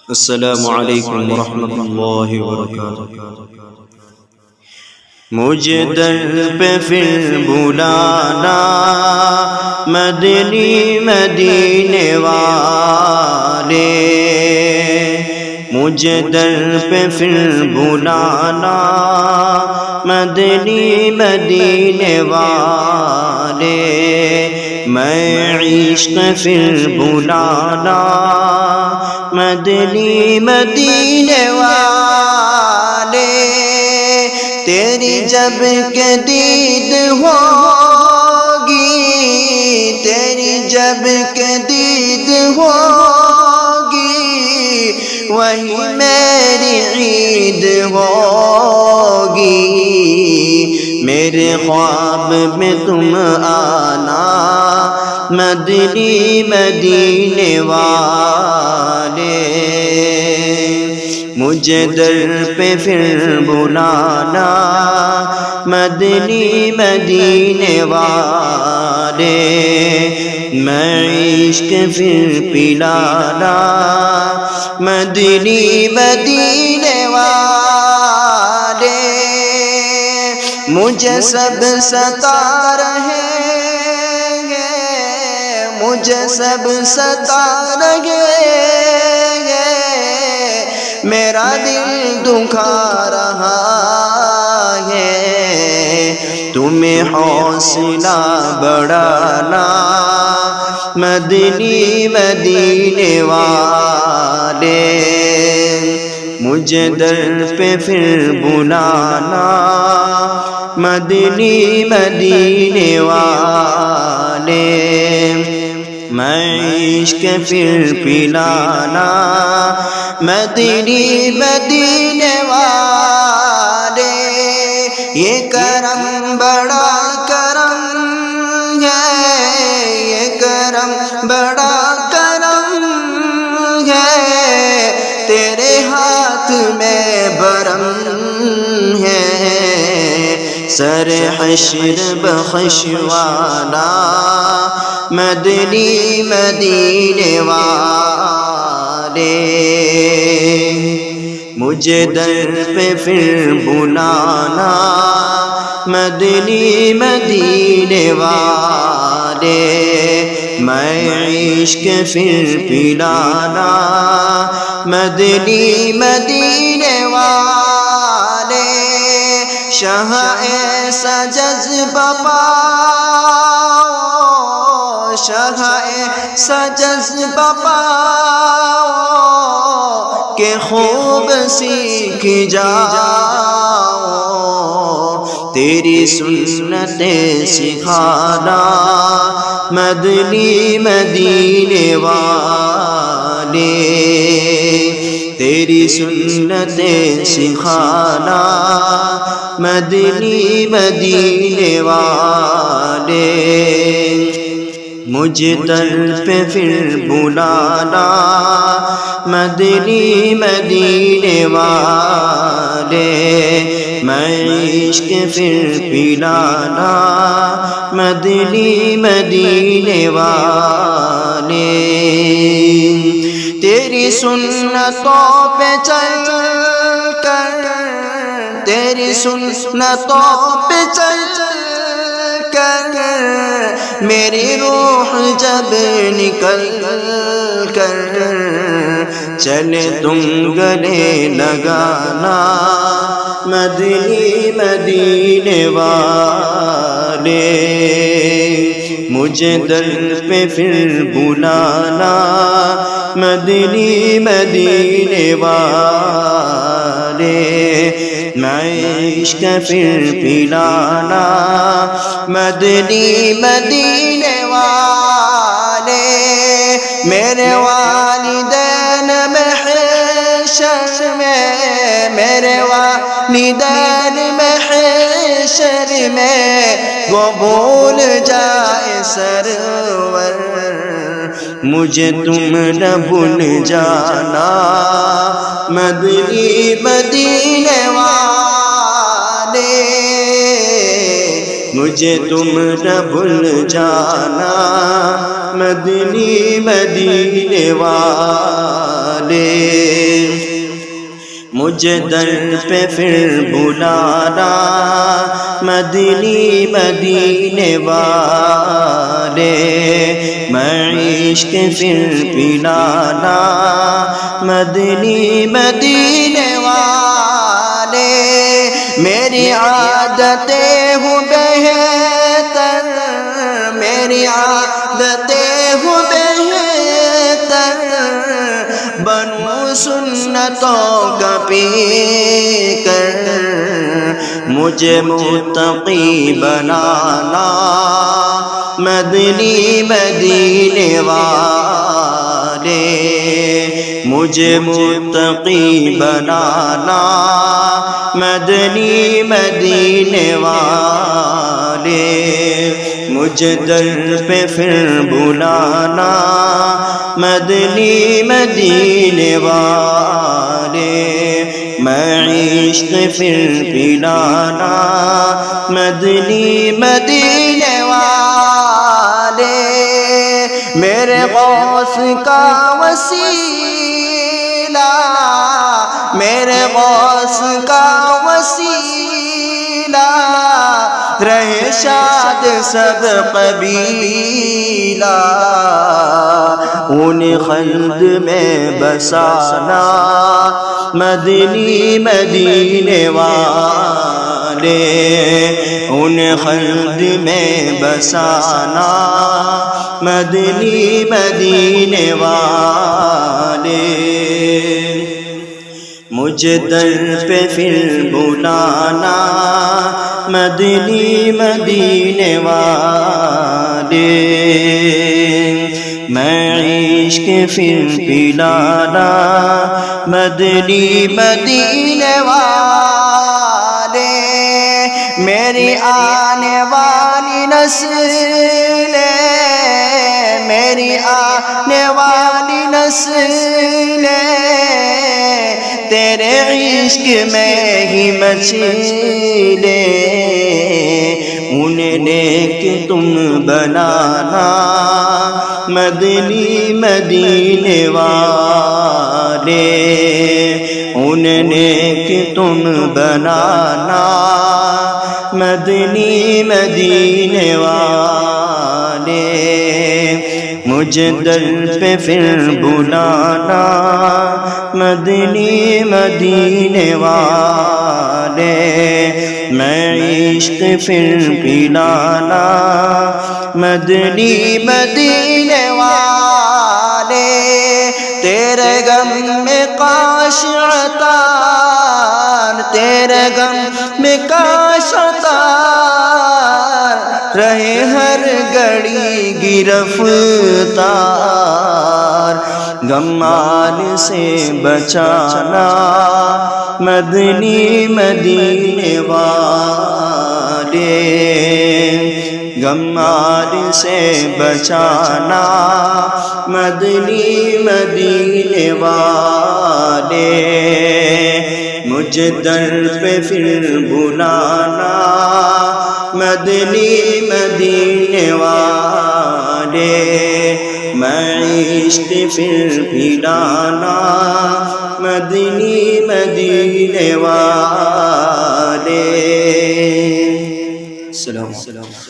السلام علیکم ورحمۃ اللہ وبرکاتہ۔ مجھے در پہ پھر بلانا مدنی مدینے والے، مجھے در پہ پھر بلانا مدنی مدینے والے، میں عشق پھر بلانا مدنی مدینے والے، تیری جب کہ دید ہوگی، تیری جب کہ دید ہوگی، وہی میری عید ہوگی، میرے خواب میں تم آنا مدنی مدینے والے، مجھے در پہ پھر بلانا مدنی مدینے والے، میں عشق پھر پلانا مدنی مدینے والے، مجھے سب ستا رہے ہیں، مجھے سب ستا رہے ہیں، میرا دل دکھا رہا ہے، تمہیں حوصلہ بڑھانا مدنی مدینے والے، مجھے در پہ پھر بلانا مدنی مدینے والے، میں عشق پھر پلانا مدنی مدینے والے، یہ کرم بڑا کرم ہے، یہ کرم بڑا کرم ہے، تیرے ہاتھ میں برم ہے، سر حشر بخشوانا مدنی مدینے والے، مجھے در پہ پھر بلانا مدنی مدینے والے، میں عشق پھر پلانا مدنی مدینے والے، شاہ ایسا جذبہ پاؤ، شاہ ایسا جذبہ پاؤ کہ خوب سیکھ جاؤ، تیری سنتیں سکھانا مدنی مدینے والے، تیری سنتیں سکھانا مدنی مدینے والے، مجھے در پہ پھر بلانا مدنی مدینے والے، میں عشق پھر پلانا مدنی مدینے والے، تیری سنتوں پہ چل کر، تیری سنتوں پہ چل کر، میری روح جب نکل کر چلے تم گلے لگانا مدنی مدینے والے، مجھے در پہ پھر بلانا مدنی مدینے والے، میں عشق پھر پلانا مدنی مدینے والے، میرے والدین محشر میں، میرے والدین محشر میں وہ بھول جائے سرور، مجھے تم نہ بھول جانا مدنی مدینے والے، مجھے تم نہ بھول جانا مدنی مدینے والے۔ مجھے در پہ پھر بلانا مدنی مدینے والے، میں عشق پھر پلانا مدنی مدینے والے، میری عادتیں ہوں بہتر، میری عادتیں ہوں بہتر، بنو سنتوں کا پی کر مجھے متقی بنانا مدنی مدینے والے، مجھے متقی بنانا مدنی مدینے والے، مجھے در پہ پھر بلانا مدنی مدینے والے، میں عشق پھر پلانا مدنی مدینے والے، میرے غوث کا وسیلہ، میرے غوث کا وسیلہ، رہے شاد سب قبیلہ، ان خلد میں بسانا مدنی مدینے والے، ان خلد میں بسانا مدنی مدینے والے، مجھے در پہ پھر بلانا مدنی مدینے والے، میں عشق پھر پلانا مدنی مدینے والے، میری آنے والی نسلیں، میری آنے والی نسلیں تیرے عشق میں ہی مچلے، انہیں نیک تم بنانا مدنی مدینے والے، انہیں نیک تم بنانا مدنی مدینے والے، مجھے در پہ پھر بلانا مدنی مدینے والے، میں عشق پھر پلانا مدنی مدینے والے، تیرے غم میں کاش عطار، تیرے غم میں کاش عطار رہے ہر گھڑی گرفتار، غمال سے بچانا مدنی مدینے والے، غمال سے بچانا مدنی مدینے والے، مجھے در پہ پھر بلانا مدنی مدینے والے، میں عشق پھر پلانا مدنی مدینے والے۔ السلام علیکم۔